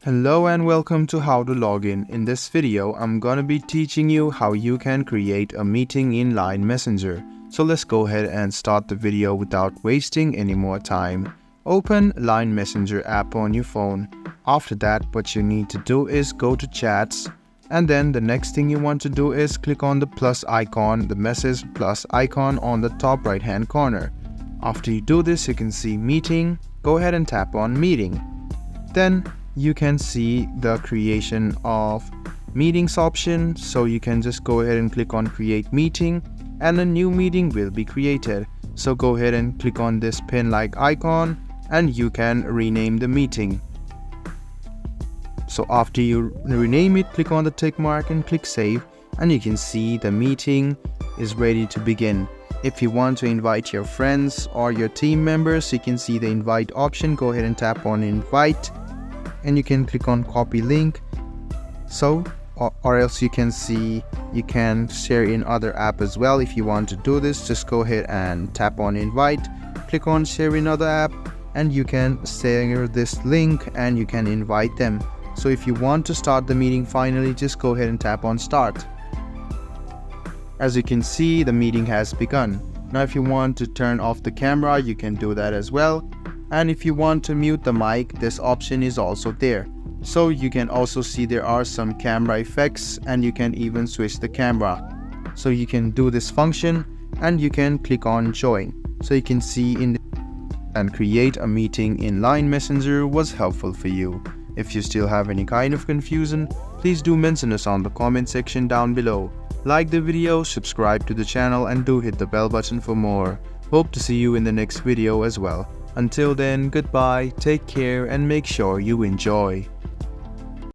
Hello and welcome to How to Login. In this video, I'm gonna be teaching you how you can create a meeting in Line Messenger. So let's go ahead and start the video without wasting any more time. Open Line Messenger app on your phone. After that, what you need to do is go to Chats, and then the next thing you want to do is click on the plus icon, the message plus icon on the top right hand corner. After you do this, you can see Meeting. Go ahead and tap on Meeting. Then you can see the creation of meetings option, so you can just go ahead and click on create meeting and a new meeting will be created. So go ahead and click on this pen like icon and you can rename the meeting. So after you rename it, click on the tick mark and click save, and you can see the meeting is ready to begin. If you want to invite your friends or your team members, you can see the invite option. Go ahead and tap on invite and you can click on copy link. Or else you can see you can share in other app as well. If you want to do this, just go ahead and tap on invite, click on share in other app, and you can share this link and you can invite them. So if you want to start the meeting finally, just go ahead and tap on start. As you can see, the meeting has begun. Now if you want to turn off the camera, you can do that as well. And if you want to mute the mic, this option is also there. So you can also see there are some camera effects and you can even switch the camera. So you can do this function and you can click on join. So you can see and create a meeting in Line Messenger was helpful for you. If you still have any kind of confusion, please do mention us on the comment section down below. Like the video, subscribe to the channel and do hit the bell button for more. Hope to see you in the next video as well. Until then, goodbye, take care and make sure you enjoy.